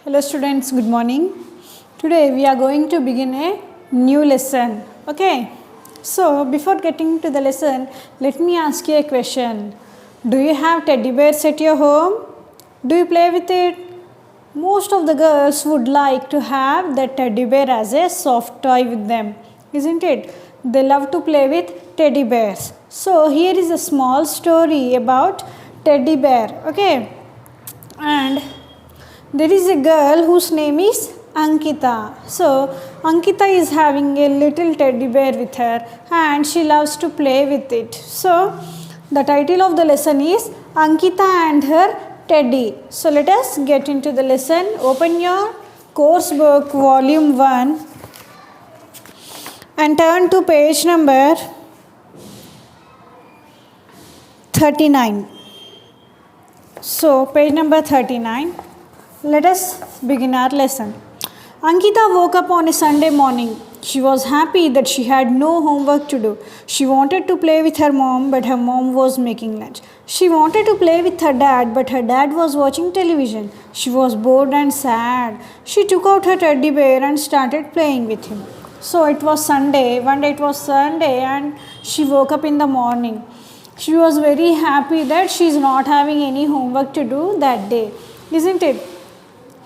Hello students, good morning. Today we are going to begin a new lesson. Okay. So before getting to the lesson, let me ask you a question. Do you have teddy bears at your home? Do you play with it? Most of the girls would like to have the teddy bear as a soft toy with them, isn't it? They love to play with teddy bears. So here is a small story about teddy bear. Okay. And there is a girl whose name is Ankita. So Ankita is having a little teddy bear with her and she loves to play with it. So the title of the lesson is Ankita and her teddy. So let us get into the lesson. Open your course book volume 1 and turn to page number 39. So page number 39. Let us begin our lesson. Ankita woke up on a Sunday morning. She was happy that she had no homework to do. She wanted to play with her mom, but her mom was making lunch. She wanted to play with her dad, but her dad was watching television. She was bored and sad. She took out her teddy bear and started playing with him. So it was Sunday. One day it was Sunday and she woke up in the morning. She was very happy that she is not having any homework to do that day, isn't it?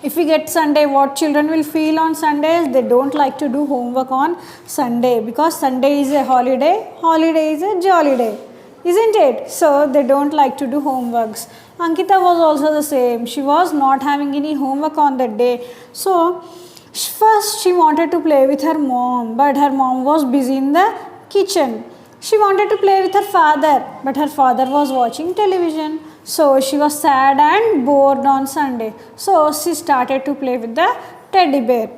If we get Sunday, what children will feel on Sundays? They don't like to do homework on Sunday because Sunday is a holiday. Holiday is a jolly day, isn't it? So they don't like to do homeworks. Ankita was also the same. She was not having any homework on that day. So first she wanted to play with her mom, but her mom was busy in the kitchen. She wanted to play with her father, but her father was watching television. So she was sad and bored on Sunday. So she started to play with the teddy bear.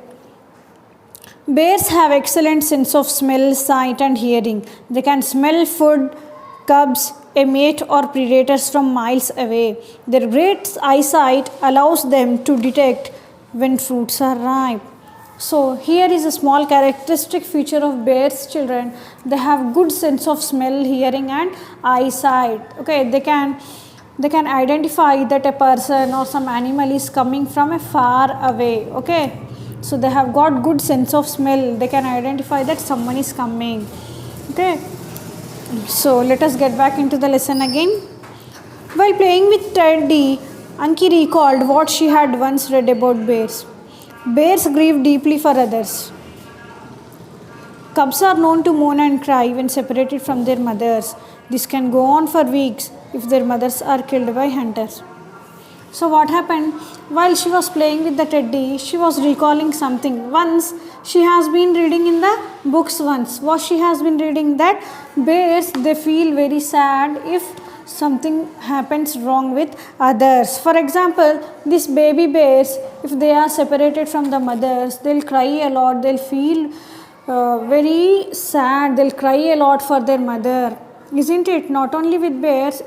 Bears have excellent sense of smell, sight and hearing. They can smell food, cubs, a mate or predators from miles away. Their great eyesight allows them to detect when fruits are ripe. So here is a small characteristic feature of bears, children. They have good sense of smell, hearing and eyesight. Okay, they can identify that a person or some animal is coming from a far away. Okay, so they have got good sense of smell. They can identify that someone is coming. Okay, so let us get back into the lesson again. While playing with Teddy, Anki recalled what she had once read about bears. Bears grieve deeply for others. Cubs are known to moan and cry when separated from their mothers. This can go on for weeks if their mothers are killed by hunters. So what happened? While she was playing with the teddy, she was recalling something. Once she has been reading in the books once. What she has been reading that bears, they feel very sad if something happens wrong with others. For example, these baby bears, if they are separated from the mothers, they'll cry a lot. They'll feel very sad. They'll cry a lot for their mother. Isn't it? Not only with bears,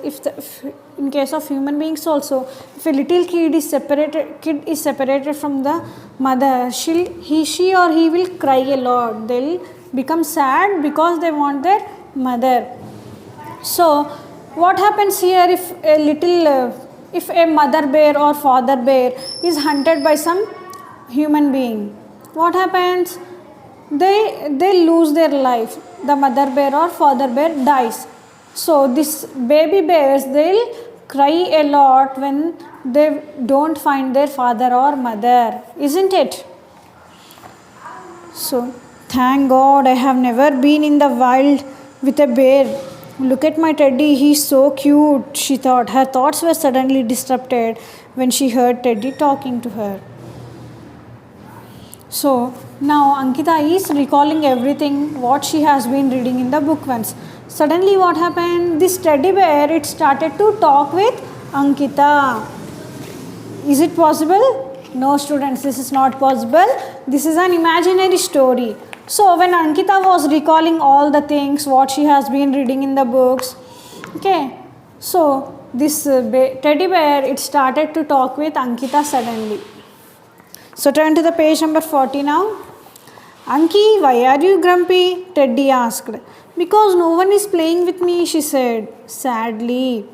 in case of human beings also, if a little kid is separated from the mother, she or he will cry a lot. They'll become sad because they want their mother. So what happens here if a mother bear or father bear is hunted by some human being? What happens? They lose their life. The mother bear or father bear dies. So these baby bears, they'll cry a lot when they don't find their father or mother, isn't it? So thank God I have never been in the wild with a bear. Look at my teddy, he's so cute, she thought. Her thoughts were suddenly disrupted when she heard Teddy talking to her. So now Ankita is recalling everything what she has been reading in the book once. Suddenly what happened? This teddy bear, it started to talk with Ankita. Is it possible? No students, this is not possible. This is an imaginary story. So when Ankita was recalling all the things what she has been reading in the books, okay, so this teddy bear, it started to talk with Ankita suddenly. So turn to the page number 40 now. Anki, why are you grumpy? Teddy asked. Because no one is playing with me, she said sadly.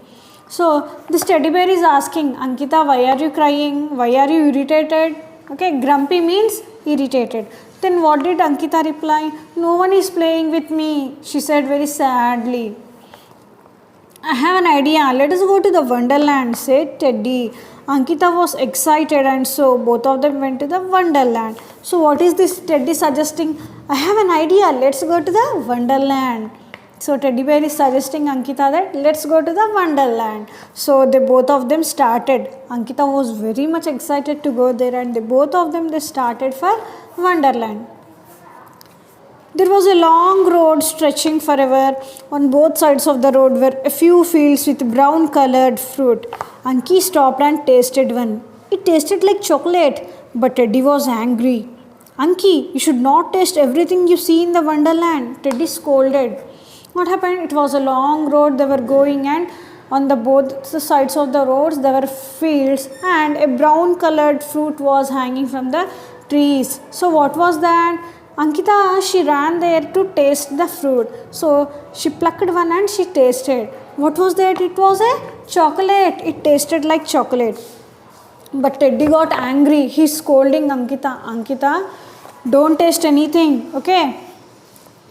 So this teddy bear is asking, Ankita, why are you crying? Why are you irritated? Okay, grumpy means irritated. Then what did Ankita reply? No one is playing with me, she said very sadly. I have an idea. Let us go to the Wonderland, said Teddy. Ankita was excited and so both of them went to the Wonderland. So what is this Teddy suggesting? I have an idea. Let's go to the Wonderland. So Teddy bear is suggesting Ankita that let's go to the Wonderland. So they both of them started. Ankita was very much excited to go there and they started for Wonderland. There was a long road stretching forever. On both sides of the road were a few fields with brown colored fruit. Anki stopped and tasted one. It tasted like chocolate, but Teddy was angry. Anki, you should not taste everything you see in the Wonderland, Teddy scolded. What happened? It was a long road they were going, and on the both sides of the roads there were fields and a brown colored fruit was hanging from the trees. So what was that? Ankita, she ran there to taste the fruit. So she plucked one and she tasted. What was that? It was a chocolate. It tasted like chocolate. But Teddy got angry. He's scolding Ankita. Ankita, don't taste anything. Okay?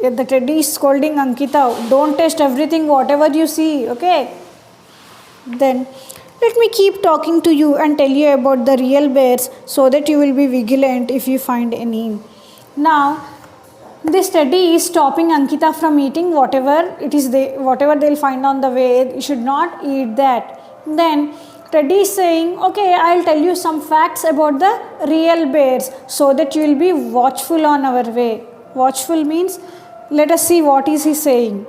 The Teddy is scolding Ankita. Don't taste everything, whatever you see. Okay? Then let me keep talking to you and tell you about the real bears so that you will be vigilant if you find any. Now, this Teddy is stopping Ankita from eating whatever they'll find on the way. You should not eat that. Then Teddy is saying, okay, I'll tell you some facts about the real bears so that you will be watchful on our way. Watchful means, let us see what is he saying.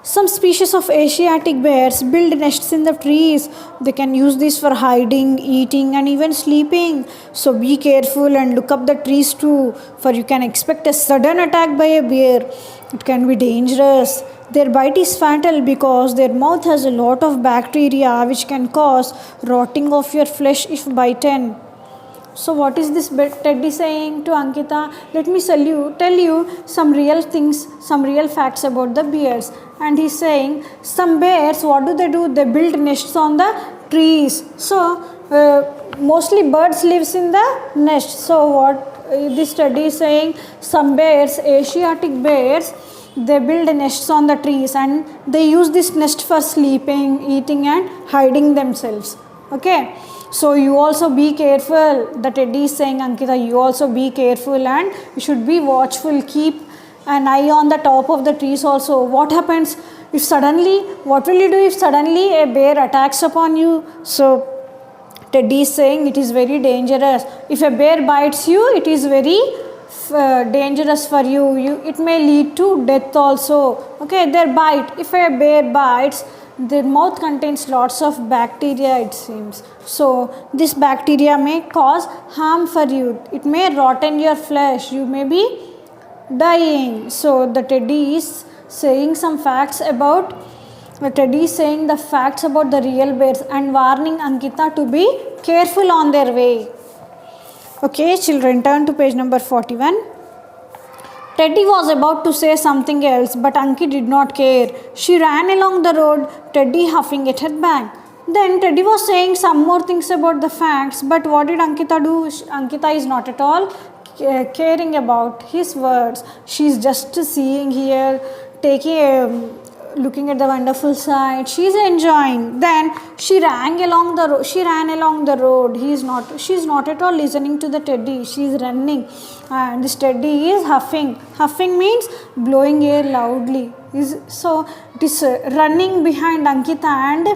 Some species of Asiatic bears build nests in the trees. They can use this for hiding, eating and even sleeping. So be careful and look up the trees too, for you can expect a sudden attack by a bear. It can be dangerous. Their bite is fatal because their mouth has a lot of bacteria which can cause rotting of your flesh if bitten. So what is this Teddy saying to Ankita? Let me tell you some real things, some real facts about the bears. And he's saying some bears, what do? They build nests on the trees. So mostly birds lives in the nest. So what this study is saying, some bears, Asiatic bears, they build nests on the trees and they use this nest for sleeping, eating and hiding themselves. Okay. So you also be careful. The Teddy is saying, Ankita, you also be careful and you should be watchful. Keep an eye on the top of the trees also. What happens if suddenly, what will you do if suddenly a bear attacks upon you? So Teddy is saying it is very dangerous. If a bear bites you, it is very dangerous for you. It may lead to death also. Okay, their bite. If a bear bites, their mouth contains lots of bacteria, it seems. So this bacteria may cause harm for you. It may rotten your flesh. You may be dying. So the Teddy is saying some facts about the facts about the real bears and warning Ankita to be careful on their way. Okay, children, turn to page number 41. Teddy was about to say something else, but Anki did not care. She ran along the road, Teddy huffing at her back. Then Teddy was saying some more things about the facts, but what did Ankita do? Ankita is not at all caring about his words. She is just seeing here, looking at the wonderful sight. She is enjoying. Then she ran along the road. She is not at all listening to the Teddy. She is running, and this Teddy is huffing. Huffing means blowing air loudly. So it is running behind Ankita, and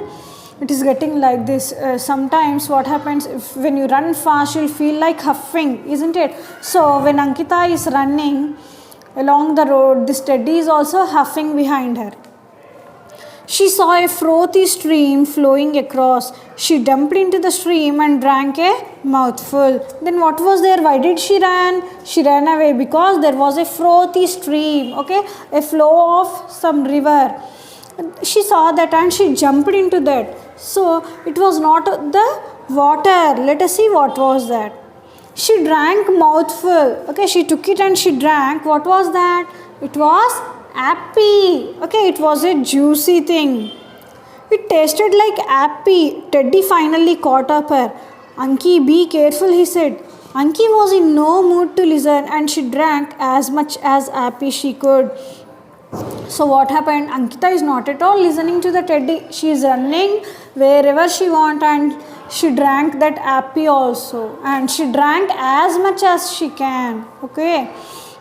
it is getting like this. Sometimes what happens when you run fast, you'll feel like huffing, isn't it? So when Ankita is running along the road, this Teddy is also huffing behind her. She saw a frothy stream flowing across. She dumped into the stream and drank a mouthful. Then what was there? Why did she run? She ran away because there was a frothy stream, okay, a flow of some river. She saw that and she jumped into that. So it was not the water. Let us see what was that. She drank mouthful. Okay, she took it and she drank. What was that? It was appy. Okay, it was a juicy thing. It tasted like appy. Teddy finally caught up her. Anki, be careful, he said. Anki was in no mood to listen and she drank as much as happy she could. So what happened? Ankita is not at all listening to the teddy. She is running wherever she want and she drank that appy also. And she drank as much as she can. Okay.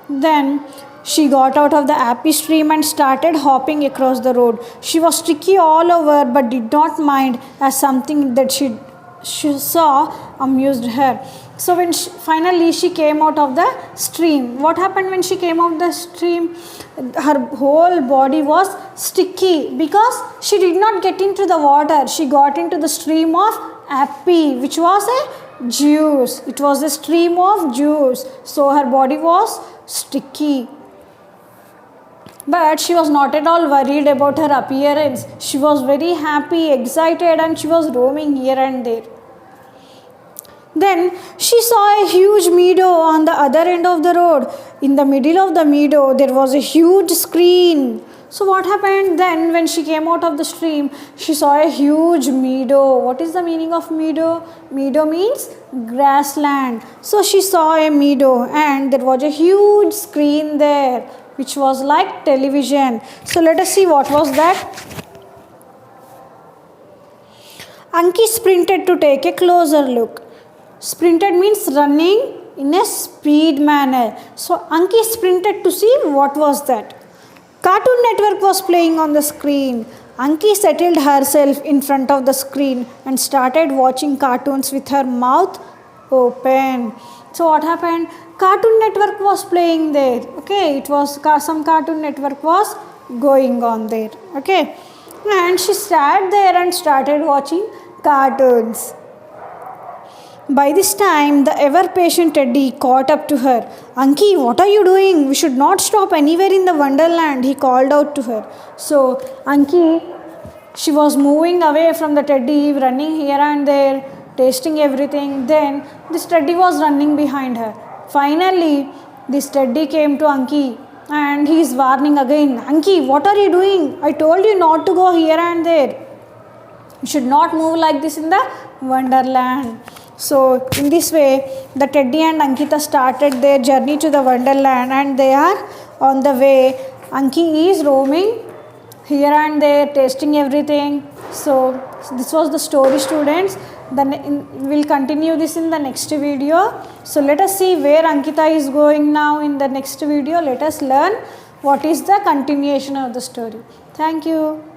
Then she got out of the appy stream and started hopping across the road. She was sticky all over but did not mind as something that she saw amused her. So when finally she came out of the stream, what happened when she came out the stream? Her whole body was sticky because she did not get into the water. She got into the stream of appy, which was a juice. It was a stream of juice. So her body was sticky. But she was not at all worried about her appearance. She was very happy, excited, and she was roaming here and there. Then she saw a huge meadow on the other end of the road. In the middle of the meadow, there was a huge screen. So what happened then when she came out of the stream? She saw a huge meadow. What is the meaning of meadow? Meadow means grassland. So she saw a meadow and there was a huge screen there, which was like television. So let us see what was that. Anki sprinted to take a closer look. Sprinted means running in a speed manner. So Anki sprinted to see what was that. Cartoon Network was playing on the screen. Anki settled herself in front of the screen and started watching cartoons with her mouth open. So what happened? Cartoon Network was playing there. Okay, it was some Cartoon Network was going on there. Okay, and she sat there and started watching cartoons. By this time, the ever-patient Teddy caught up to her. Anki, what are you doing? We should not stop anywhere in the wonderland, he called out to her. So, Anki, she was moving away from the Teddy, running here and there, tasting everything. Then, this Teddy was running behind her. Finally, this Teddy came to Anki and he is warning again. Anki, what are you doing? I told you not to go here and there. You should not move like this in the wonderland. So in this way, the Teddy and Ankita started their journey to the wonderland and they are on the way. Anki is roaming here and there, tasting everything. So this was the story, students. Then we'll continue this in the next video. So let us see where Ankita is going now in the next video. Let us learn what is the continuation of the story. Thank you.